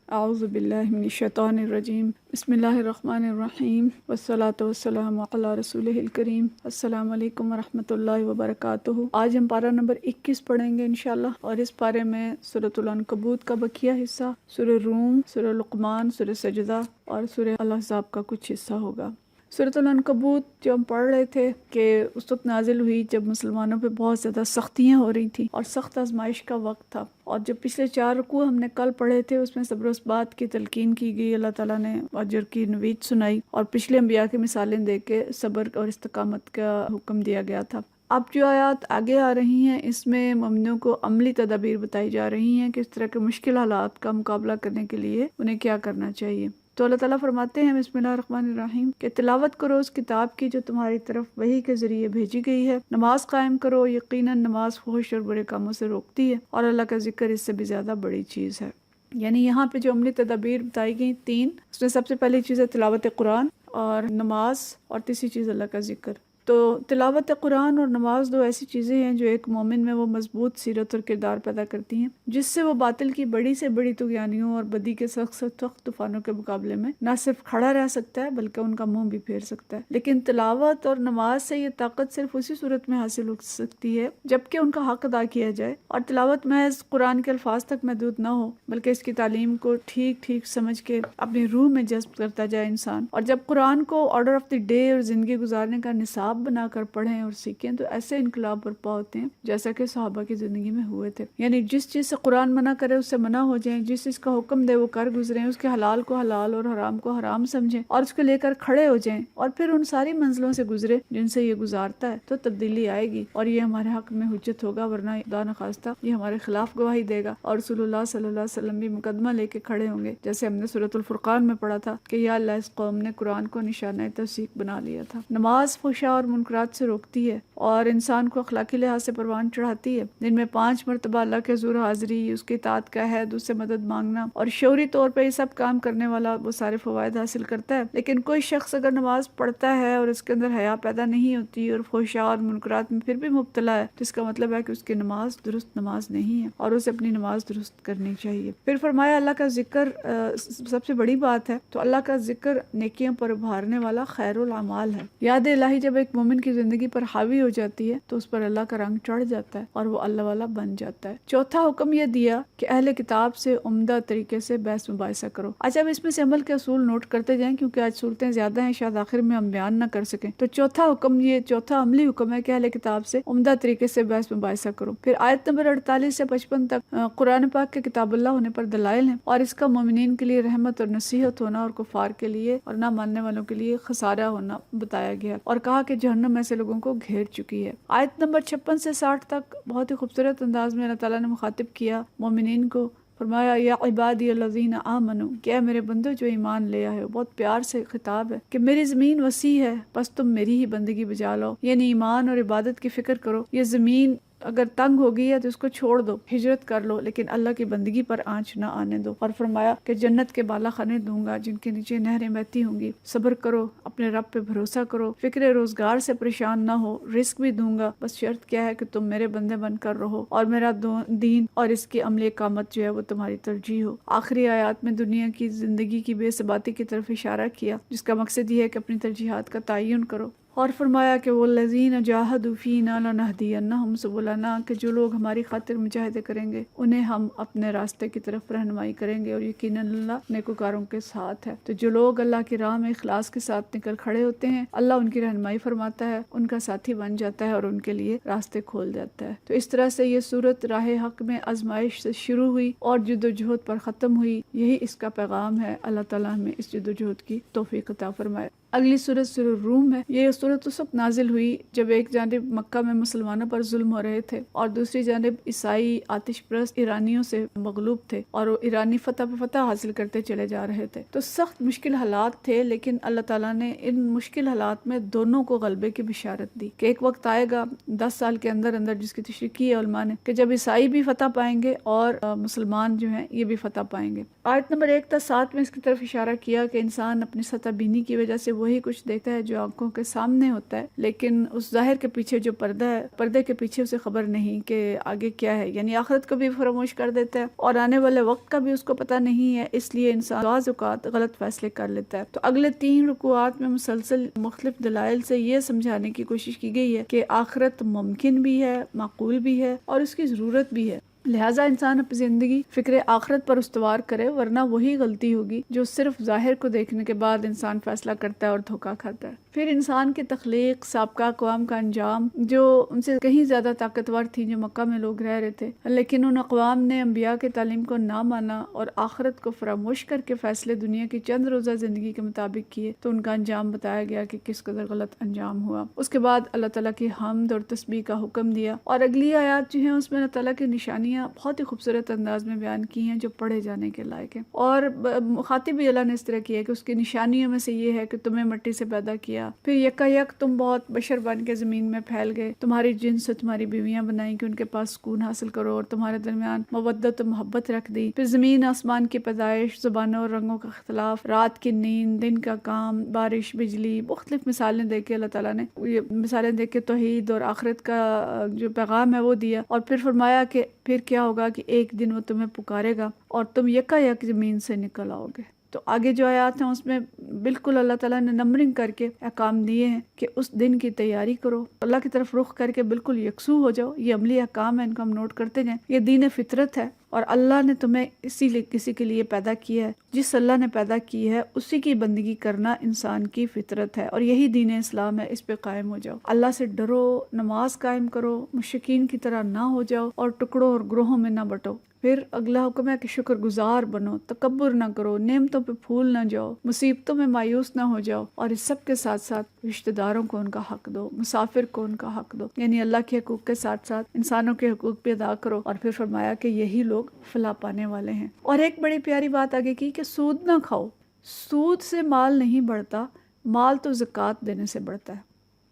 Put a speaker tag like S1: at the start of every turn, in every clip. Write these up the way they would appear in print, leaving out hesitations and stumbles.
S1: اعوذ باللہ من الشیطان الرجیم بسم اللہ الرحمن الرحیم والصلاة والسلام علی رسولہ الکریم السلام علیکم ورحمۃ اللہ وبرکاتہ۔ آج ہم پارہ نمبر 21 پڑھیں گے انشاءاللہ، اور اس پارے میں سورۃ العنکبوت کا بقیہ حصہ، سورہ روم، سورہ لقمان، سورہ سجدہ اور سورہ الاحزاب کا کچھ حصہ ہوگا۔ سورۃ العنکبوت جو ہم پڑھ رہے تھے کہ اس وقت نازل ہوئی جب مسلمانوں پہ بہت زیادہ سختیاں ہو رہی تھیں اور سخت آزمائش کا وقت تھا، اور جو پچھلے 4 رکوع ہم نے کل پڑھے تھے اس میں صبر و ثبات کی تلقین کی گئی، اللہ تعالیٰ نے اجر کی نوید سنائی اور پچھلے انبیاء کی مثالیں دے کے صبر اور استقامت کا حکم دیا گیا تھا۔ اب جو آیات آگے آ رہی ہیں اس میں مومنوں کو عملی تدابیر بتائی جا رہی ہیں کہ اس طرح کے مشکل حالات کا مقابلہ کرنے کے لیے انہیں کیا کرنا چاہیے۔ تو اللہ تعالیٰ فرماتے ہیں بسم اللہ الرحمن الرحیم کہ تلاوت کرو اس کتاب کی جو تمہاری طرف وحی کے ذریعے بھیجی گئی ہے، نماز قائم کرو، یقیناً نماز فحش اور برے کاموں سے روکتی ہے اور اللہ کا ذکر اس سے بھی زیادہ بڑی چیز ہے۔ یعنی یہاں پہ جو عملی تدابیر بتائی گئی 3، اس میں سب سے پہلی چیز ہے تلاوت قرآن اور نماز، اور تیسری چیز اللہ کا ذکر۔ تو تلاوت قرآن اور نماز 2 ایسی چیزیں ہیں جو ایک مومن میں وہ مضبوط سیرت اور کردار پیدا کرتی ہیں جس سے وہ باطل کی بڑی سے بڑی طغیانیوں اور بدی کے سخت سے سخت طوفانوں کے مقابلے میں نہ صرف کھڑا رہ سکتا ہے بلکہ ان کا منہ بھی پھیر سکتا ہے۔ لیکن تلاوت اور نماز سے یہ طاقت صرف اسی صورت میں حاصل ہو سکتی ہے جبکہ ان کا حق ادا کیا جائے، اور تلاوت محض قرآن کے الفاظ تک محدود نہ ہو بلکہ اس کی تعلیم کو ٹھیک ٹھیک سمجھ کے اپنی روح میں جذب کرتا جائے انسان، اور جب قرآن کو آرڈر آف دی ڈے اور زندگی گزارنے کا نصاب بنا کر پڑھیں اور سیکھیں تو ایسے انقلاب برپا ہوتے ہیں جیسا کہ صحابہ کی زندگی میں ہوئے تھے۔ یعنی جس چیز سے قرآن منع کرے اس سے منع ہو جائیں، جس چیز کا حکم دے وہ کر گزریں، اس کے حلال کو حلال اور حرام کو حرام سمجھیں اور اس کو لے کر کھڑے ہو جائیں، اور پھر ان ساری منزلوں سے گزرے جن سے یہ گزارتا ہے، تو تبدیلی آئے گی اور یہ ہمارے حق میں حجت ہوگا، ورنہ خدا نخواستہ یہ ہمارے خلاف گواہی دے گا، اور رسول اللہ صلی اللہ علیہ وسلم بھی مقدمہ لے کے کھڑے ہوں گے، جیسے ہم نے سورۃ الفرقان میں پڑھا تھا کہ یا اللہ اس قوم نے قرآن کو نشانہ توثیق بنا لیا تھا۔ نماز فحشاء اور منکرات سے روکتی ہے اور انسان کو اخلاقی لحاظ سے پروان چڑھاتی ہے، جن میں 5 مرتبہ اللہ کے حضور حاضری، اس کی اطاعت کا عہد، اس سے مدد مانگنا، اور شعوری طور پہ یہ سب کام کرنے والا وہ سارے فوائد حاصل کرتا ہے۔ لیکن کوئی شخص اگر نماز پڑھتا ہے اور اس کے اندر حیا پیدا نہیں ہوتی اور فحشاء اور منکرات میں پھر بھی مبتلا ہے تو اس کا مطلب ہے کہ اس کی نماز درست نماز نہیں ہے اور اسے اپنی نماز درست کرنی چاہیے۔ پھر فرمایا اللہ کا ذکر سب سے بڑی بات ہے، تو اللہ کا ذکر نیکیوں پر ابھارنے والا خیر الاعمال ہے۔ یاد الہی جب ایک مومن کی زندگی پر حاوی ہو جاتی ہے تو اس پر اللہ کا رنگ چڑھ جاتا ہے اور وہ اللہ والا بن جاتا ہے۔ چوتھا حکم یہ دیا کہ اہل کتاب سے عمدہ طریقے سے بحث مباحثہ کرو۔ آج اب اس میں سے عمل کے اصول نوٹ کرتے جائیں کیونکہ آج صورتیں زیادہ ہیں، شاید آخر میں ہم بیان نہ کر سکیں۔ تو چوتھا حکم، یہ چوتھا عملی حکم ہے کہ اہل کتاب سے عمدہ طریقے سے بحث مباحثہ کرو۔ پھر آیت نمبر 48 سے 55 تک قرآن پاک کے کتاب اللہ ہونے پر دلائل ہیں اور اس کا مومنین کے لیے رحمت اور نصیحت ہونا اور کفار کے لیے اور نہ ماننے والوں کے لیے خسارہ ہونا بتایا گیا، اور کہا کہ جہنم ایسے لوگوں کو گھیر چکی ہے۔ آیت نمبر 56 سے 60 تک بہت ہی خوبصورت انداز میں اللہ تعالیٰ نے مخاطب کیا مومنین کو، فرمایا یا عبادی الذین آمنوا، کہ اے میرے بندو جو ایمان لے آئے ہو۔ بہت پیار سے خطاب ہے کہ میری زمین وسیع ہے بس تم میری ہی بندگی بجا لاؤ، یعنی ایمان اور عبادت کی فکر کرو۔ یہ زمین اگر تنگ ہو گئی ہے تو اس کو چھوڑ دو، ہجرت کر لو، لیکن اللہ کی بندگی پر آنچ نہ آنے دو۔ اور فرمایا کہ جنت کے بالا خانے دوں گا جن کے نیچے نہریں بہتی ہوں گی۔ صبر کرو، اپنے رب پہ بھروسہ کرو، فکر روزگار سے پریشان نہ ہو، رزق بھی دوں گا، بس شرط کیا ہے کہ تم میرے بندے بن کر رہو اور میرا دین اور اس کی عملی اقامت جو ہے وہ تمہاری ترجیح ہو۔ آخری آیات میں دنیا کی زندگی کی بے ثباتی کی طرف اشارہ کیا جس کا مقصد یہ ہے کہ اپنی ترجیحات کا تعین کرو، اور فرمایا کہ والذین جاہدوا فینا لنہدینہم سبلنا، کہ جو لوگ ہماری خاطر مجاہدے کریں گے انہیں ہم اپنے راستے کی طرف رہنمائی کریں گے، اور یقیناً اللہ نیکوکاروں کے ساتھ ہے۔ تو جو لوگ اللہ کی راہ میں اخلاص کے ساتھ نکل کھڑے ہوتے ہیں اللہ ان کی رہنمائی فرماتا ہے، ان کا ساتھی بن جاتا ہے اور ان کے لیے راستے کھول دیتا ہے۔ تو اس طرح سے یہ سورت راہ حق میں آزمائش سے شروع ہوئی اور جد و جہد پر ختم ہوئی، یہی اس کا پیغام ہے۔ اللہ تعالیٰ ہمیں اس جد و جہد کی توفیق عطا فرمائے۔ اگلی سورت سورہ روم ہے۔ یہ سورت اس وقت نازل ہوئی جب ایک جانب مکہ میں مسلمانوں پر ظلم ہو رہے تھے اور دوسری جانب عیسائی آتش پرست ایرانیوں سے مغلوب تھے اور وہ ایرانی فتح پہ فتح حاصل کرتے چلے جا رہے تھے۔ تو سخت مشکل حالات تھے، لیکن اللہ تعالیٰ نے ان مشکل حالات میں دونوں کو غلبے کی بشارت دی کہ ایک وقت آئے گا 10 سال کے اندر اندر، جس کی تشریح کی ہے علماء نے، کہ جب عیسائی بھی فتح پائیں گے اور مسلمان جو ہیں یہ بھی فتح پائیں گے۔ آیت نمبر 1 تا 7 میں اس کی طرف اشارہ کیا کہ انسان اپنی سطح بینی کی وجہ سے وہی کچھ دیکھتا ہے جو آنکھوں کے سامنے ہوتا ہے، لیکن اس ظاہر کے پیچھے جو پردہ ہے، پردے کے پیچھے اسے خبر نہیں کہ آگے کیا ہے، یعنی آخرت کو بھی فراموش کر دیتا ہے اور آنے والے وقت کا بھی اس کو پتہ نہیں ہے، اس لیے انسان بعض اوقات غلط فیصلے کر لیتا ہے۔ تو اگلے 3 رکوعات میں مسلسل مختلف دلائل سے یہ سمجھانے کی کوشش کی گئی ہے کہ آخرت ممکن بھی ہے، معقول بھی ہے اور اس کی ضرورت بھی ہے، لہٰذا انسان اپنی زندگی فکر آخرت پر استوار کرے، ورنہ وہی غلطی ہوگی جو صرف ظاہر کو دیکھنے کے بعد انسان فیصلہ کرتا ہے اور دھوکہ کھاتا ہے۔ پھر انسان کی تخلیق، سابقہ اقوام کا انجام جو ان سے کہیں زیادہ طاقتور تھی، جو مکہ میں لوگ رہ رہے تھے، لیکن ان اقوام نے انبیاء کی تعلیم کو نہ مانا اور آخرت کو فراموش کر کے فیصلے دنیا کی چند روزہ زندگی کے مطابق کیے، تو ان کا انجام بتایا گیا کہ کس قدر غلط انجام ہوا۔ اس کے بعد اللہ تعالیٰ کی حمد اور تسبیح کا حکم دیا، اور اگلی آیات جو ہیں اس میں اللہ تعالیٰ کی نشانیاں بہت ہی خوبصورت انداز میں بیان کی ہیں جو پڑھے جانے کے لائق ہیں، اور مخاطب بھی اللہ نے اس طرح کیا کہ اس کی نشانیوں میں سے یہ ہے کہ تمہیں مٹی سے پیدا کیا، پھر یکا یک تم بہت بشر بن کے زمین میں پھیل گئے، تمہاری جنس سے تمہاری بیویاں بنائیں کہ ان کے پاس سکون حاصل کرو اور تمہارے درمیان مودت و محبت رکھ دی، پھر زمین آسمان کی پیدائش، زبانوں اور رنگوں کا اختلاف، رات کی نیند، دن کا کام، بارش، بجلی، مختلف مثالیں دے کے اللہ تعالیٰ نے یہ مثالیں دے کے توحید اور آخرت کا جو پیغام ہے وہ دیا، اور پھر فرمایا کہ پھر کیا ہوگا کہ ایک دن وہ تمہیں پکارے گا اور تم یکا یک زمین سے نکل آؤ گے۔ تو آگے جو آیات ہیں اس میں بالکل اللہ تعالیٰ نے نمبرنگ کر کے احکام دیے ہیں کہ اس دن کی تیاری کرو، اللہ کی طرف رخ کر کے بالکل یکسو ہو جاؤ۔ یہ عملی احکام ہے، ان کو ہم نوٹ کرتے جائیں۔ یہ دین فطرت ہے اور اللہ نے تمہیں اسی لیے کسی کے لیے پیدا کیا ہے، جس اللہ نے پیدا کی ہے اسی کی بندگی کرنا انسان کی فطرت ہے، اور یہی دین اسلام ہے، اس پہ قائم ہو جاؤ۔ اللہ سے ڈرو، نماز قائم کرو، مشرکین کی طرح نہ ہو جاؤ اور ٹکڑوں اور گروہوں میں نہ بٹو۔ پھر اگلا حکم ہے کہ شکر گزار بنو، تکبر نہ کرو، نعمتوں پہ پھول نہ جاؤ، مصیبتوں میں مایوس نہ ہو جاؤ، اور اس سب کے ساتھ ساتھ رشتہ داروں کو ان کا حق دو، مسافر کو ان کا حق دو، یعنی اللہ کے حقوق کے ساتھ ساتھ انسانوں کے حقوق بھی ادا کرو۔ اور پھر فرمایا کہ یہی لوگ فلاح پانے والے ہیں۔ اور ایک بڑی پیاری بات آگے کی کہ سود نہ کھاؤ، سود سے مال نہیں بڑھتا، مال تو زکوٰۃ دینے سے بڑھتا ہے۔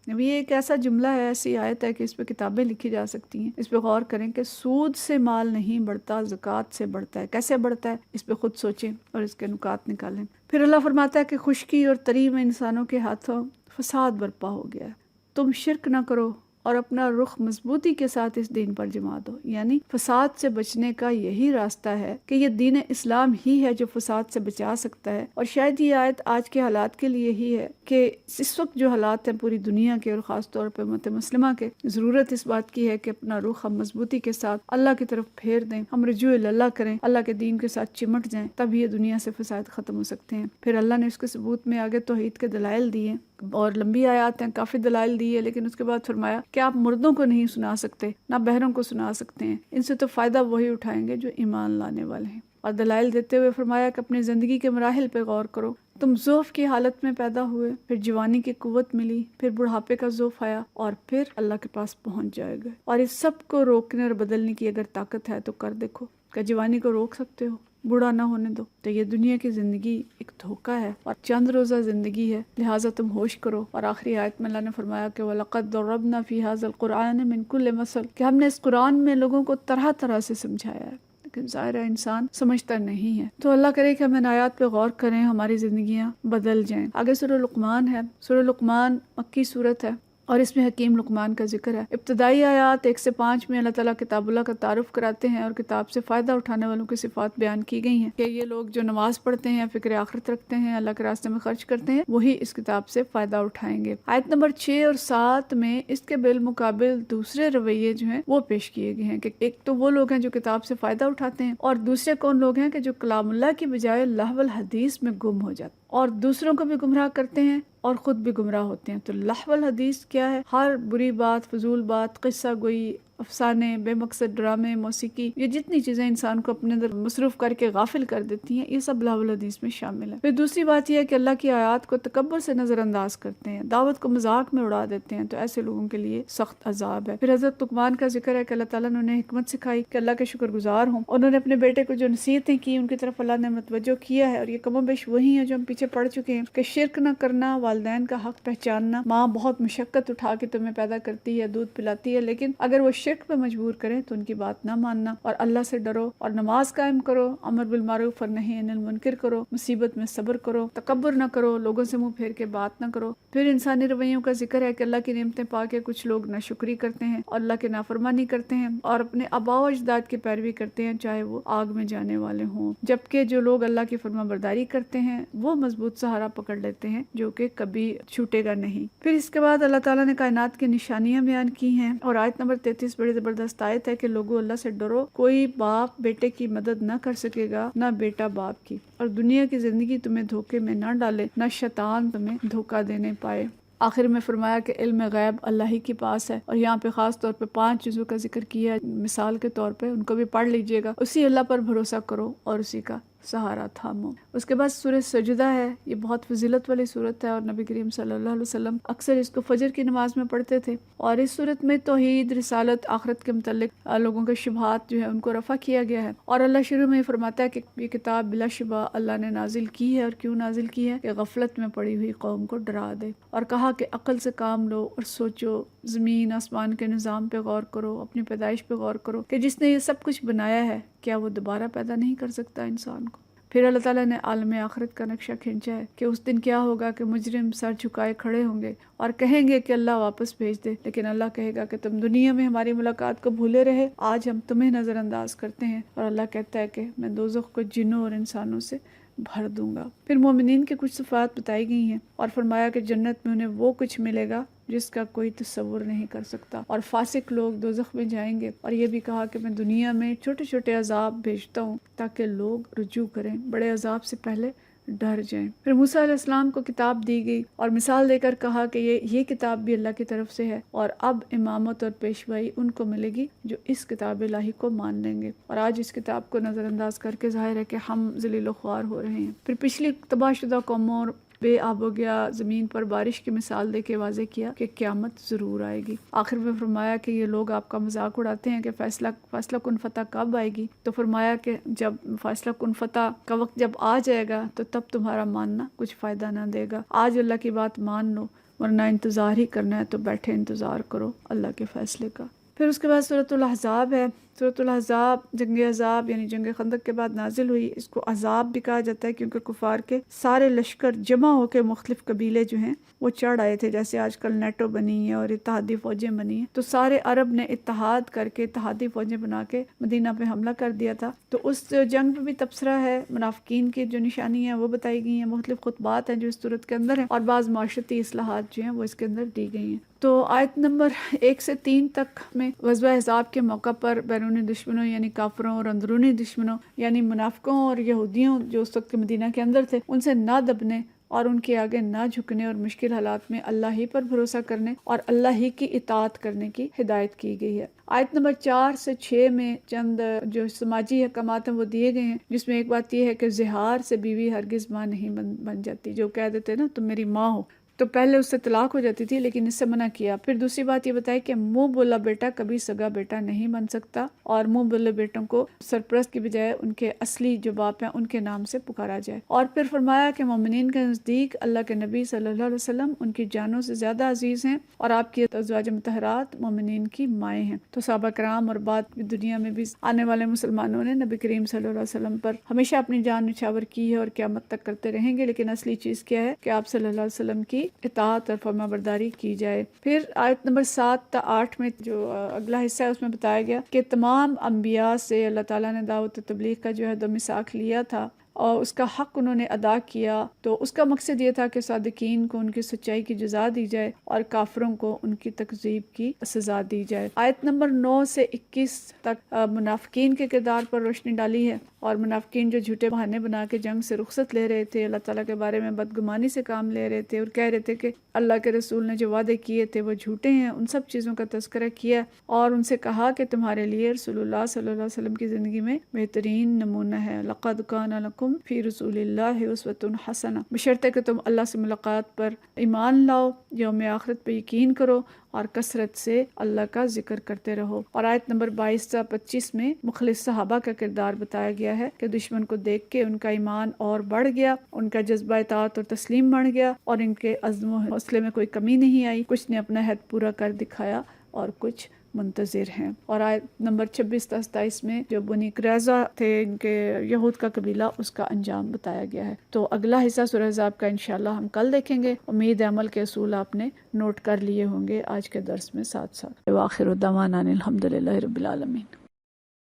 S1: اب یہ ایک ایسا جملہ ہے، ایسی آیت ہے کہ اس پہ کتابیں لکھی جا سکتی ہیں۔ اس پہ غور کریں کہ سود سے مال نہیں بڑھتا، زکوٰۃ سے بڑھتا ہے۔ کیسے بڑھتا ہے اس پہ خود سوچیں اور اس کے نکات نکالیں۔ پھر اللہ فرماتا ہے کہ خشکی اور تری میں انسانوں کے ہاتھوں فساد برپا ہو گیا ہے، تم شرک نہ کرو اور اپنا رخ مضبوطی کے ساتھ اس دین پر جما دو۔ یعنی فساد سے بچنے کا یہی راستہ ہے کہ یہ دین اسلام ہی ہے جو فساد سے بچا سکتا ہے، اور شاید یہ آیت آج کے حالات کے لیے ہی ہے کہ اس وقت جو حالات ہیں پوری دنیا کے اور خاص طور پہ امت مسلمہ کے، ضرورت اس بات کی ہے کہ اپنا رخ ہم مضبوطی کے ساتھ اللہ کی طرف پھیر دیں، ہم رجوع اللہ کریں، اللہ کے دین کے ساتھ چمٹ جائیں، تب یہ دنیا سے فساد ختم ہو سکتے ہیں۔ پھر اللہ نے اس کے ثبوت میں آگے توحید کے دلائل دیے، اور لمبی آیات ہیں، کافی دلائل دی ہے، لیکن اس کے بعد فرمایا کہ آپ مردوں کو نہیں سنا سکتے، نہ بہروں کو سنا سکتے ہیں، ان سے تو فائدہ وہی اٹھائیں گے جو ایمان لانے والے ہیں۔ اور دلائل دیتے ہوئے فرمایا کہ اپنی زندگی کے مراحل پہ غور کرو، تم ضعف کی حالت میں پیدا ہوئے، پھر جوانی کی قوت ملی، پھر بڑھاپے کا ضعف آیا، اور پھر اللہ کے پاس پہنچ جائے گا۔ اور اس سب کو روکنے اور بدلنے کی اگر طاقت ہے تو کر دیکھو، کہ جوانی کو روک سکتے ہو، بوڑھا نہ ہونے دو۔ تو یہ دنیا کی زندگی ایک دھوکہ ہے اور چند روزہ زندگی ہے، لہٰذا تم ہوش کرو۔ اور آخری آیت میں اللہ نے فرمایا کہ وَلَقَدْ ضَرَبْنَا فِي هَذَا الْقُرْآنِ مِنْ كُلِّ مَثَلٍ، کہ ہم نے اس قرآن میں لوگوں کو طرح طرح سے سمجھایا ہے، لیکن ظاہر ہے انسان سمجھتا نہیں ہے۔ تو اللہ کرے کہ ہم ان آیات پہ غور کریں، ہماری زندگیاں بدل جائیں۔ آگے سورہ لقمان ہے۔ سورہ لقمان مکی سورت ہے اور اس میں حکیم لقمان کا ذکر ہے۔ ابتدائی آیات 1 سے 5 میں اللہ تعالیٰ کتاب اللہ کا تعارف کراتے ہیں اور کتاب سے فائدہ اٹھانے والوں کی صفات بیان کی گئی ہیں کہ یہ لوگ جو نماز پڑھتے ہیں، فکر آخرت رکھتے ہیں، اللہ کے راستے میں خرچ کرتے ہیں، وہی اس کتاب سے فائدہ اٹھائیں گے۔ آیت نمبر 6 اور 7 میں اس کے بالمقابل دوسرے رویے جو ہیں وہ پیش کیے گئے ہیں کہ ایک تو وہ لوگ ہیں جو کتاب سے فائدہ اٹھاتے ہیں، اور دوسرے کون لوگ ہیں کہ جو کلام اللہ کی بجائے لہو الحدیث میں گم ہو جاتے ہیں اور دوسروں کو بھی گمراہ کرتے ہیں اور خود بھی گمراہ ہوتے ہیں۔ تو لہو الحدیث کیا ہے؟ ہر بری بات، فضول بات، قصہ گوئی، افسانے، بے مقصد ڈرامے، موسیقی، یہ جتنی چیزیں انسان کو اپنے اندر مصروف کر کے غافل کر دیتی ہیں، یہ سب لہو الحدیث میں شامل ہے۔ پھر دوسری بات یہ ہے کہ اللہ کی آیات کو تکبر سے نظر انداز کرتے ہیں، دعوت کو مذاق میں اڑا دیتے ہیں، تو ایسے لوگوں کے لیے سخت عذاب ہے۔ پھر حضرت لقمان کا ذکر ہے کہ اللہ تعالیٰ نے انہیں حکمت سکھائی کہ اللہ کے شکر گزار ہوں، انہوں نے اپنے بیٹے کو جو نصیحتیں کی ان کی طرف اللہ نے متوجہ کیا ہے، اور یہ کم و بیش وہی ہیں جو ہم پیچھے پڑھ چکے ہیں کہ شرک نہ کرنا، والدین کا حق پہچاننا، ماں بہت مشقت اٹھا کے تمہیں پیدا کرتی ہے، دودھ پلاتی ہے، لیکن اگر وہ شرک پہ مجبور کریں تو ان کی بات نہ ماننا، اور اللہ سے ڈرو اور نماز قائم کرو، امر بالمعروف اور نہی عن المنکر کرو، مصیبت میں صبر کرو، تکبر نہ کرو، لوگوں سے منہ پھیر کے بات نہ کرو۔ پھر انسانی رویوں کا ذکر ہے کہ اللہ کی نعمتیں پا کے کچھ لوگ ناشکری کرتے ہیں اور اللہ کے نافرمانی کرتے ہیں اور اپنے آباء و اجداد کی پیروی کرتے ہیں، چاہے وہ آگ میں جانے والے ہوں، جبکہ جو لوگ اللہ کی فرما برداری کرتے ہیں وہ مضبوط سہارا پکڑ لیتے ہیں جو کہ کبھی چھوٹے گا نہیں۔ پھر اس کے بعد اللہ تعالیٰ نے کائنات کی نشانیاں بیان کی ہیں، اور آیت نمبر 33 بڑی زبردست آیت ہے کہ لوگوں اللہ سے ڈرو، کوئی باپ بیٹے کی مدد نہ کر سکے گا نہ بیٹا باپ کی، اور دنیا کی زندگی تمہیں دھوکے میں نہ ڈالے، نہ شیطان تمہیں دھوکہ دینے پائے۔ آخر میں فرمایا کہ علم غیب اللہ ہی کے پاس ہے، اور یہاں پہ خاص طور پہ 5 چیزوں کا ذکر کیا ہے مثال کے طور پہ، ان کو بھی پڑھ لیجئے گا۔ اسی اللہ پر بھروسہ کرو اور اسی کا سہارا تھامو۔ اس کے بعد سورہ سجدہ ہے، یہ بہت فضیلت والی سورت ہے، اور نبی کریم صلی اللہ علیہ وسلم اکثر اس کو فجر کی نماز میں پڑھتے تھے، اور اس سورت میں توحید، رسالت، آخرت کے متعلق لوگوں کے شبہات جو ہے ان کو رفع کیا گیا ہے، اور اللہ شروع میں فرماتا ہے کہ یہ کتاب بلا شبہ اللہ نے نازل کی ہے، اور کیوں نازل کی ہے کہ غفلت میں پڑی ہوئی قوم کو ڈرا دے، اور کہا کہ عقل سے کام لو اور سوچو، زمین آسمان کے نظام پہ غور کرو، اپنی پیدائش پہ غور کرو کہ جس نے یہ سب کچھ بنایا ہے کیا وہ دوبارہ پیدا نہیں کر سکتا انسان کو۔ پھر اللہ تعالیٰ نے عالم آخرت کا نقشہ کھینچا ہے کہ اس دن کیا ہوگا کہ مجرم سر جھکائے کھڑے ہوں گے اور کہیں گے کہ اللہ واپس بھیج دے، لیکن اللہ کہے گا کہ تم دنیا میں ہماری ملاقات کو بھولے رہے، آج ہم تمہیں نظر انداز کرتے ہیں، اور اللہ کہتا ہے کہ میں دوزخ کو جنوں اور انسانوں سے بھر دوں گا۔ پھر مومنین کے کچھ صفات بتائی گئی ہیں، اور فرمایا کہ جنت میں انہیں وہ کچھ ملے گا جس کا کوئی تصور نہیں کر سکتا، اور فاسق لوگ دوزخ میں جائیں گے، اور یہ بھی کہا کہ میں دنیا میں چھوٹے چھوٹے عذاب بھیجتا ہوں تاکہ لوگ رجوع کریں، بڑے عذاب سے پہلے ڈر جائیں۔ پھر موسیٰ علیہ السلام کو کتاب دی گئی اور مثال دے کر کہا کہ یہ کتاب بھی اللہ کی طرف سے ہے، اور اب امامت اور پیشوائی ان کو ملے گی جو اس کتاب الہی کو مان لیں گے، اور آج اس کتاب کو نظر انداز کر کے ظاہر ہے کہ ہم ذلیل و خوار ہو رہے ہیں۔ پھر پچھلی تباہ شدہ قوموں اور بے آب و گیا زمین پر بارش کی مثال دے کے واضح کیا کہ قیامت ضرور آئے گی۔ آخر میں فرمایا کہ یہ لوگ آپ کا مذاق اڑاتے ہیں کہ فیصلہ کن فتح کب آئے گی، تو فرمایا کہ جب فیصلہ کن فتح کا وقت جب آ جائے گا تو تب تمہارا ماننا کچھ فائدہ نہ دے گا۔ آج اللہ کی بات مان لو، ورنہ انتظار ہی کرنا ہے تو بیٹھے انتظار کرو اللہ کے فیصلے کا۔ پھر اس کے بعد سورۃ الاحزاب ہے۔ سورۃ الاحزاب جنگ احزاب یعنی جنگ خندق کے بعد نازل ہوئی۔ اس کو احزاب بھی کہا جاتا ہے کیونکہ کفار کے سارے لشکر جمع ہو کے مختلف قبیلے جو ہیں وہ چڑھ آئے تھے، جیسے آج کل نیٹو بنی ہے اور اتحادی فوجیں بنی ہیں، تو سارے عرب نے اتحاد کر کے اتحادی فوجیں بنا کے مدینہ پہ حملہ کر دیا تھا۔ تو اس جنگ پہ بھی تبصرہ ہے، منافقین کی جو نشانی ہیں وہ بتائی گئی ہیں، مختلف خطبات ہیں جو اس صورت کے اندر ہیں، اور بعض معاشرتی اصلاحات جو ہیں وہ اس کے اندر دی گئی ہیں۔ تو آیت نمبر 1 سے 3 تک میں غزوہ احزاب کے موقع پر بیرونی دشمنوں یعنی کافروں اور اندرونی دشمنوں یعنی منافقوں اور یہودیوں جو اس وقت مدینہ کے اندر تھے ان سے نہ دبنے اور ان کے آگے نہ جھکنے، اور مشکل حالات میں اللہ ہی پر بھروسہ کرنے اور اللہ ہی کی اطاعت کرنے کی ہدایت کی گئی ہے۔ آیت نمبر 4 سے 6 میں چند جو سماجی احکامات ہیں وہ دیے گئے ہیں، جس میں ایک بات یہ ہے کہ زہار سے بیوی ہرگز ماں نہیں بن جاتی۔ جو کہہ دیتے نا تم میری ماں ہو، تو پہلے اس سے طلاق ہو جاتی تھی لیکن اس سے منع کیا۔ پھر دوسری بات یہ بتائی کہ منہ بولا بیٹا کبھی سگا بیٹا نہیں بن سکتا، اور منہ بولے بیٹوں کو سرپرست کی بجائے ان کے اصلی جو باپ ہیں ان کے نام سے پکارا جائے۔ اور پھر فرمایا کہ مومنین کے نزدیک اللہ کے نبی صلی اللہ علیہ وسلم ان کی جانوں سے زیادہ عزیز ہیں، اور آپ کی ازواج مطہرات مومنین کی مائیں ہیں۔ تو صحابہ کرام اور بعد دنیا میں بھی آنے والے مسلمانوں نے نبی کریم صلی اللہ علیہ وسلم پر ہمیشہ اپنی جان نچھاور کی ہے اور قیامت تک کرتے رہیں گے، لیکن اصلی چیز کیا ہے کہ آپ صلی اللہ علیہ وسلم کی اطاعت اور فرما برداری کی جائے۔ پھر آیت نمبر 7 تا 8 میں جو اگلا حصہ ہے اس میں بتایا گیا کہ تمام انبیاء سے اللہ تعالیٰ نے دعوت و تبلیغ کا جو عہد و میثاق لیا تھا اور اس کا حق انہوں نے ادا کیا، تو اس کا مقصد یہ تھا کہ صادقین کو ان کی سچائی کی جزا دی جائے اور کافروں کو ان کی تکذیب کی سزا دی جائے۔ آیت نمبر 9 سے 21 تک منافقین کے کردار پر روشنی ڈالی ہے، اور منافقین جو جھوٹے بہانے بنا کے جنگ سے رخصت لے رہے تھے، اللہ تعالیٰ کے بارے میں بدگمانی سے کام لے رہے تھے اور کہہ رہے تھے کہ اللہ کے رسول نے جو وعدے کیے تھے وہ جھوٹے ہیں، ان سب چیزوں کا تذکرہ کیا اور ان سے کہا کہ تمہارے لیے رسول اللہ صلی اللہ علیہ وسلم کی زندگی میں بہترین نمونہ ہے۔ لقد کان لکم فی رسول اللہ اسوۃ حسنہ، بشرطے کہ تم اللہ سے ملاقات پر ایمان لاؤ، یوم آخرت پہ یقین کرو اور کثرت سے اللہ کا ذکر کرتے رہو۔ اور آیت نمبر 22 سے 25 میں مخلص صحابہ کا کردار بتایا گیا ہے کہ دشمن کو دیکھ کے ان کا ایمان اور بڑھ گیا، ان کا جذبہ اطاعت اور تسلیم بڑھ گیا، اور ان کے عزم و حوصلے میں کوئی کمی نہیں آئی، کچھ نے اپنا عہد پورا کر دکھایا اور کچھ منتظر ہیں۔ اور آیت نمبر 26 تا 27 میں جو بنی قریظہ تھے ان کے یہود کا قبیلہ، اس کا انجام بتایا گیا ہے۔ تو اگلا حصہ سورہ احزاب کا انشاءاللہ ہم کل دیکھیں گے۔ امید ہے عمل کے اصول آپ نے نوٹ کر لیے ہوں گے آج کے درس میں ساتھ ساتھ۔ وآخر دعوانا الحمدللہ رب العالمین۔